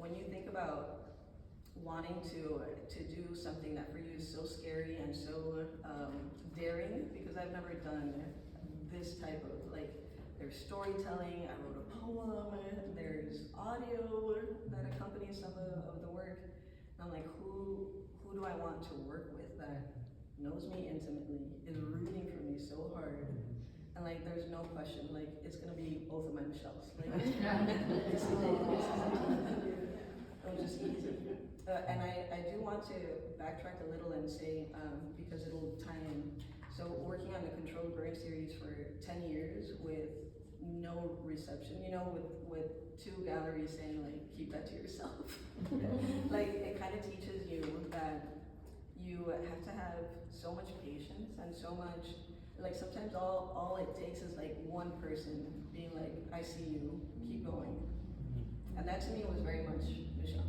when you think about wanting to do something that for you is so scary and so daring, because I've never done this type of, like, there's storytelling, I wrote a poem, there's audio that accompanies some of the work. And I'm like, who do I want to work with that knows me intimately, is rooting for me so hard, and like there's no question, like it's gonna be both of my Michelles. Like this is it. It was just easy. And I do want to backtrack a little and say, because it'll tie in. So working on the Controlled Burn series for 10 years with no reception, you know, with 2 galleries saying like, keep that to yourself. Like it kind of teaches you that you have to have so much patience and so much, like sometimes all it takes is like one person being like, I see you, keep going. And that to me was very much Michelle.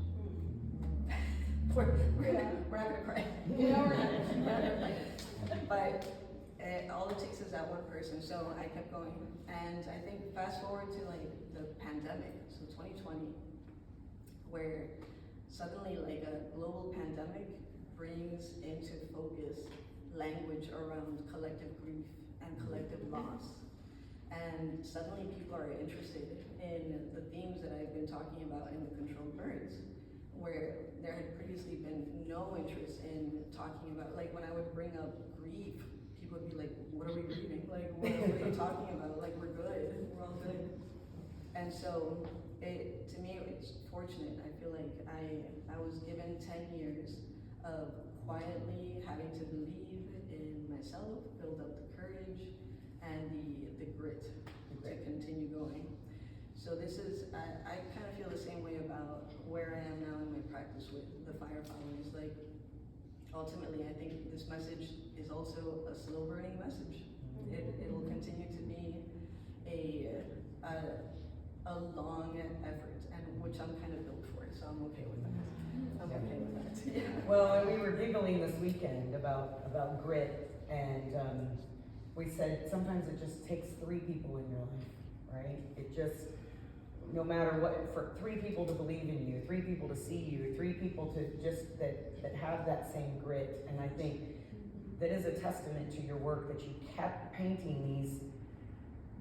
We're not gonna cry. You know, we're not gonna cry. But all it takes is that one person. So I kept going. And I think fast forward to like the pandemic, so 2020, where suddenly like a global pandemic brings into focus language around collective grief and collective loss. And suddenly people are interested in the themes that I've been talking about in the Controlled Burns, where there had previously been no interest in talking about, like when I would bring up grief, people would be like, what are we grieving? Like, what are you talking about? Like, we're good, we're all good. And so, to me, it's fortunate. I feel like I was given 10 years of quietly having to believe in myself, build up the courage and the grit to continue going. So this is, I kind of feel the same way about where I am now in my practice with the firefighters. Like, ultimately, I think this message is also a slow burning message. It'll continue to be a long effort, and which I'm kind of built for, so I'm okay with that. I'm okay with that. Yeah. Well, and we were giggling this weekend about grit, and we said sometimes it just takes 3 people in your life, right? It just, no matter what, for 3 people to believe in you, 3 people to see you, 3 people to just that have that same grit, and I think that is a testament to your work that you kept painting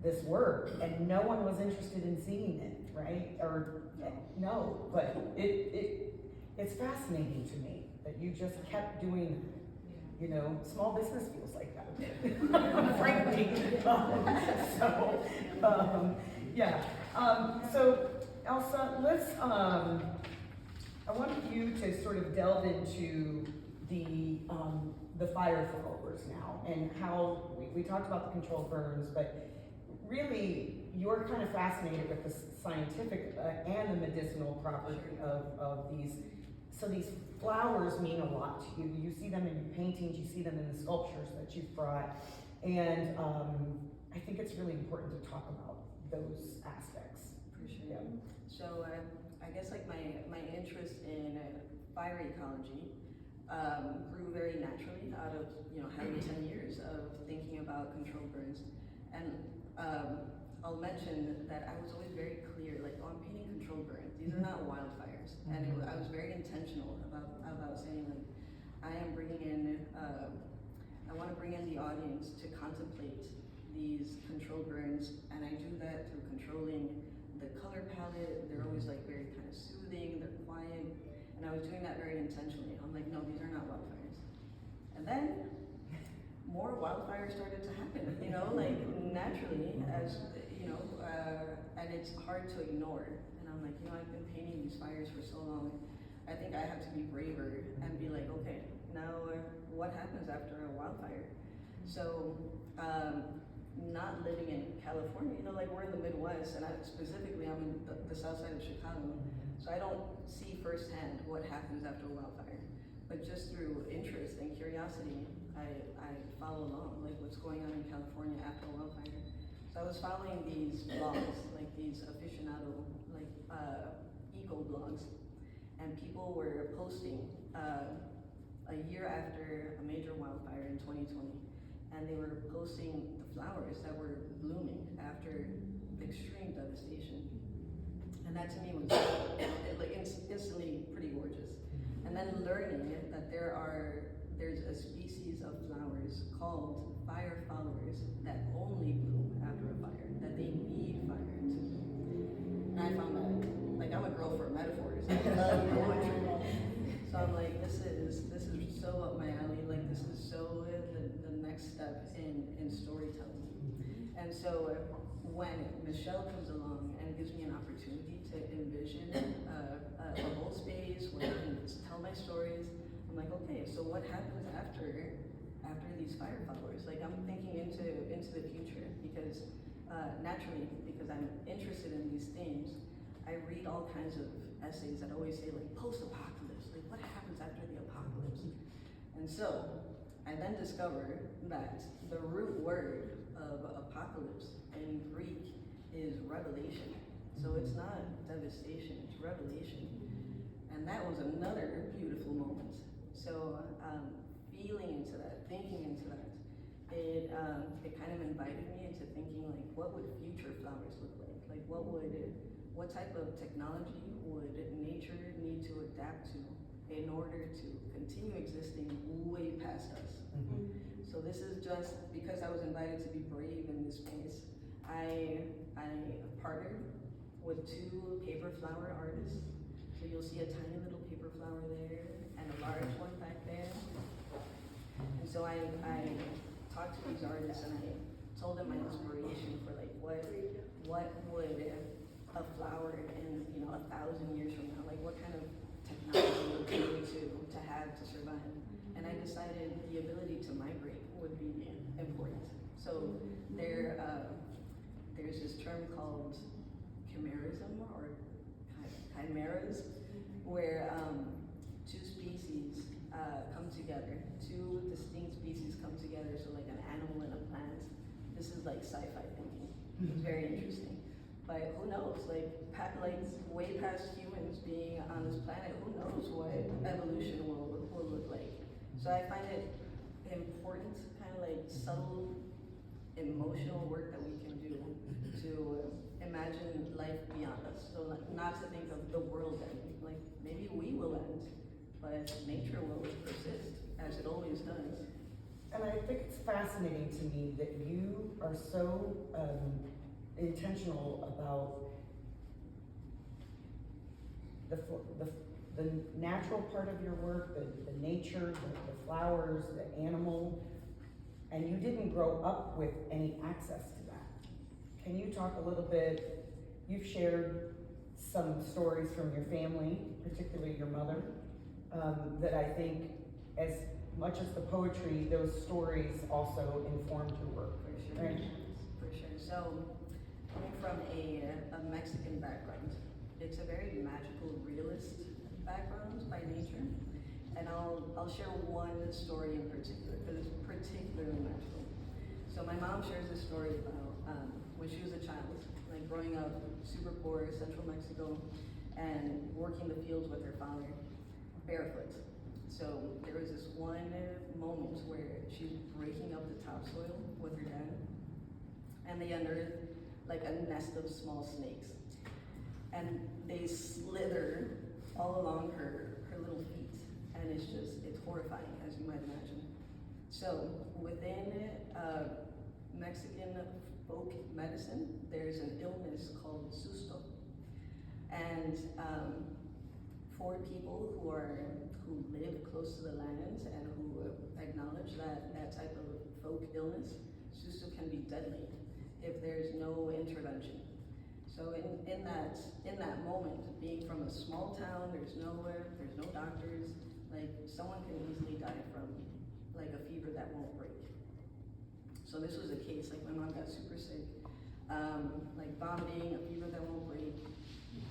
this work, and no one was interested in seeing it, right? Or no, but it's fascinating to me that you just kept doing, you know, small business feels like that, frankly. Yeah. So Elsa, let's, I want you to sort of delve into the fire throwers now, and how we talked about the controlled burns, but really you're kind of fascinated with the scientific and the medicinal property of these. So these flowers mean a lot to you. You see them in your paintings, you see them in the sculptures that you've brought, and I think it's really important to talk about those aspects. Appreciate it. So I guess like my interest in fire ecology grew very naturally out of, you know, having 10 years of thinking about controlled burns. And I'll mention that I was always very clear, like, oh, I'm painting controlled burns. These are not wildfires. And I was very intentional about saying, like, I am bringing in, I want to bring in the audience to contemplate these controlled burns, and I do that through controlling the color palette. They're always like very kind of soothing, they're quiet, and I was doing that very intentionally. I'm like, no, these are not wildfires. And then more wildfires started to happen, you know, like naturally, as you know, and it's hard to ignore. And I'm like, you know, I've been painting these fires for so long. I think I have to be braver and be like, okay, now what happens after a wildfire? So, not living in California, you know, like we're in the Midwest, and specifically I'm in the south side of Chicago, so I don't see firsthand what happens after a wildfire. But just through interest and curiosity, I follow along, like what's going on in California after a wildfire. So I was following these blogs, like these aficionado, like eco blogs, and people were posting a year after a major wildfire in 2020, and they were posting the flowers that were blooming after extreme devastation. And that to me was, like in instantly pretty gorgeous. And then learning that there's a species of flowers called fire flowers that only bloom after a fire, that they need fire to bloom. And I found that, like, I'm a girl for metaphors. I love poetry. So I'm like, this is so up my alley. Like, this is so the next step in storytelling. And so when Michelle comes along and gives me an opportunity to envision a whole space where I can tell my stories, I'm like, okay, so what happens after these fire flowers? Like, I'm thinking into the future because naturally, because I'm interested in these themes, I read all kinds of essays that always say like post-apocalypse, like what happens after the apocalypse? And so I then discover that the root word of apocalypse in Greek is revelation. So it's not devastation, it's revelation. And that was another beautiful moment. So feeling into that, thinking into that, it kind of invited me into thinking like, what would future flowers look like? Like what type of technology would nature need to adapt to in order to continue existing way past us? Mm-hmm. So this is just because I was invited to be brave in this space. I partnered with 2 paper flower artists. So you'll see a tiny little paper flower there and a large one back there. And so I talked to these artists and I told them my inspiration for like what would a flower in 1,000 years from now, like what kind of technology would we need to have to survive. And I decided the ability to migrate would be important. So there's this term called chimerism or chimeras, where 2 species come together, 2 distinct species come together, so like an animal and a plant. This is like sci-fi thinking. It's very interesting. But who knows, like way past humans being on this planet, who knows what evolution will look like. So I find it important, kind of like subtle emotional work that we can do to imagine life beyond us. So like, not to think of the world ending, like maybe we will end, but nature will persist as it always does. And I think it's fascinating to me that you are so intentional about the natural part of your work, the nature, the flowers, the animal, and you didn't grow up with any access to that. Can you talk a little bit, you've shared some stories from your family, particularly your mother, that I think as much as the poetry, those stories also informed your work. For sure, right? For sure. So, coming from a Mexican background, it's a very magical, realist background by nature. And I'll share one story in particular, because it's particularly magical. So my mom shares a story about when she was a child, like growing up super poor, central Mexico, and working the fields with her father, barefoot. So there was this one moment where she was breaking up the topsoil with her dad, and they unearthed like a nest of small snakes. And they slither all along her little feet. And it's horrifying, as you might imagine. So within Mexican folk medicine, there's an illness called susto. And for people who live close to the lands and who acknowledge that type of folk illness, susto can be deadly if there's no intervention. So in that moment, being from a small town, there's no doctors, like someone can easily die from like a fever that won't break. So this was a case, like my mom got super sick, like vomiting, a fever that won't break.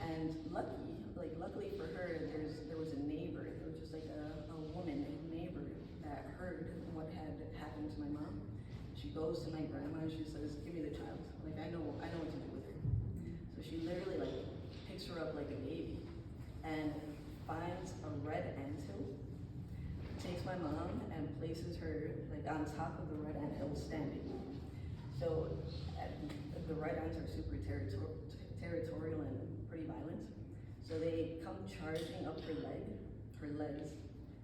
And luckily for her, there was a neighbor, there was just like a woman, a neighbor that heard what had happened to my mom. She goes to my grandma and she says, "Give me the child. Like I know what to do with her." So she literally like picks her up like a baby and finds a red anthill, takes my mom and places her like on top of the red anthill standing. So the red ants are super territorial and pretty violent. So they come charging up her legs.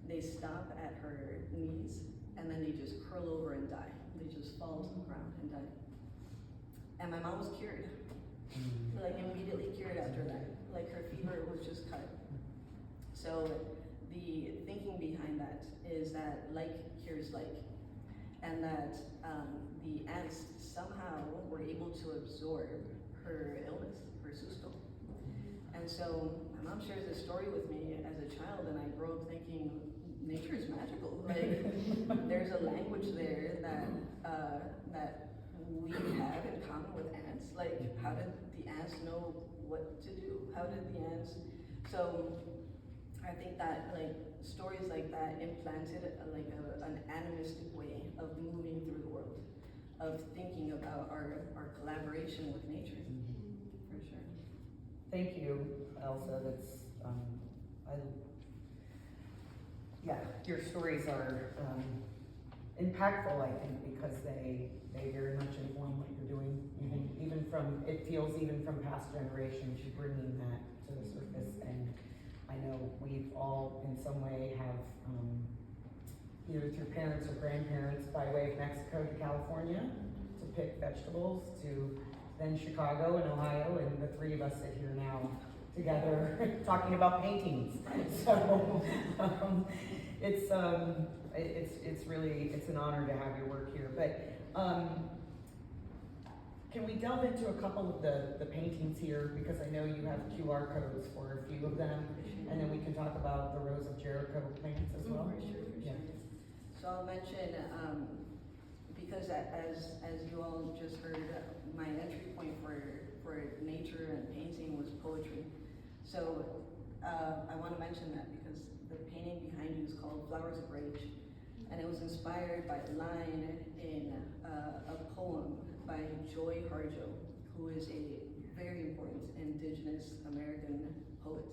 They stop at her knees, and then they just curl over and die. They just fall to the ground and die. And my mom was cured, like immediately cured after that. Like her fever was just cut. So the thinking behind that is that like cures like, and that the ants somehow were able to absorb her illness, her susto. And so my mom shares this story with me as a child, and I grew up thinking nature is magical. Like there's a language there that we have in common with ants. Like how did the ants know what to do? How did the ants? So I think that like stories like that implanted an animistic way of moving through the world, of thinking about our collaboration with nature, for sure. Thank you, Elsa. That's your stories are impactful, I think, because they very much inform what you're doing, even from, it feels even from past generations, you're bringing that to the surface. And I know we've all in some way have, either through parents or grandparents, by way of Mexico to California to pick vegetables, to then Chicago and Ohio, and the three of us sit here now together talking about paintings. So it's really, it's an honor to have your work here. But can we delve into a couple of the paintings here, because I know you have QR codes for a few of them, and then we can talk about the Rose of Jericho plants as well. For sure. Yeah. So I'll mention, because as you all just heard, my entry point for nature and painting was poetry. So I want to mention that because the painting behind you is called Flowers of Rage, and it was inspired by a line in a poem by Joy Harjo, who is a very important indigenous American poet.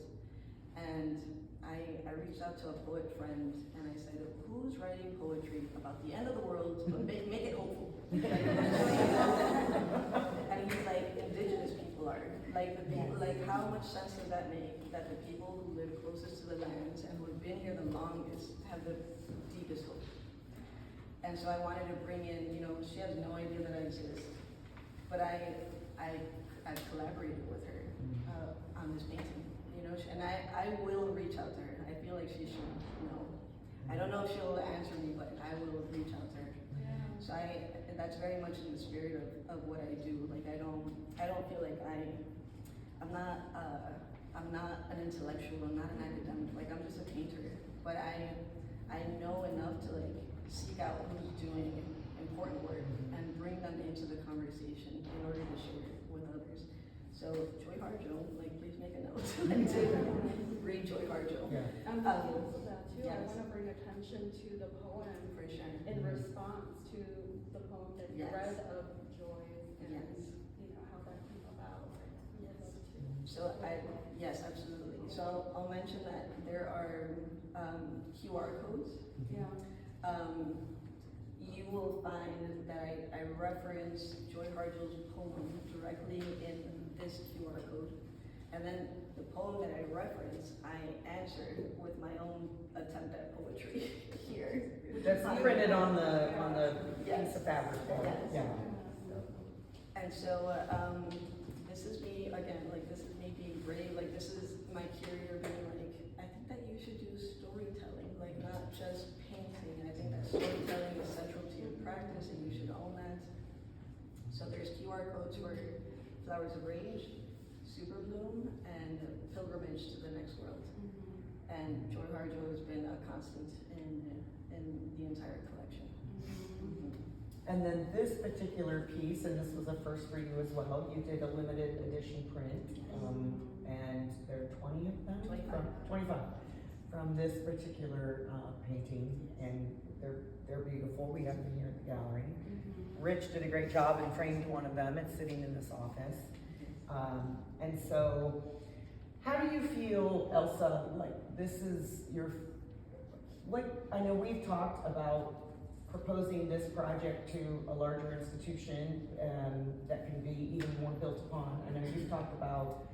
And I reached out to a poet friend and I said, who's writing poetry about the end of the world, but make it hopeful? And he's like, indigenous people are. Like the people, like how much sense does that make that the people who live closest to the lands and who have been here the longest have the deepest hope? And so I wanted to bring in, she has no idea that I exist, but I collaborated with her on this painting, and I will reach out to her. I feel like she should know. I don't know if she'll answer me, but I will reach out to her. Yeah. So that's very much in the spirit of what I do. Like I don't feel like I'm not an intellectual. I'm not an academic. Like I'm just a painter. But I know enough to like seek out who's doing important work and bring them into the conversation in order to share it with others. So Joy Harjo, like please make a note to read Joy Harjo. Yeah. I'm thankful for that too. Yes. I want to bring attention to the poem For sure. in response to the poem that you Yes. read of Joy and Yes. How that came about. Yes. So yes, absolutely. So I'll mention that there are QR codes. Yeah. You will find that I reference Joy Harjo's poem directly in this QR code. And then the poem that I reference, I answer with my own attempt at poetry here. That's printed on the Yes. piece of fabric. Yes. Yeah. And so this is me, again, like this is me being brave, like this is my curator being like, I think that you should do storytelling, like not just painting. I think that storytelling is central to your practice and you should own that. So there's QR codes for Flowers of Rage, Super Bloom, and Pilgrimage to the Next World. And Joy Harjo has been a constant in the entire collection. And then this particular piece, and this was a first for you as well, you did a limited edition print, and there are 20 of them? 25 from this particular painting, and they're beautiful. We have them here at the gallery. Rich did a great job and framed one of them. It's sitting in this office. And so, how do you feel, Elsa, like this is I know we've talked about proposing this project to a larger institution that can be even more built upon. I know you've talked about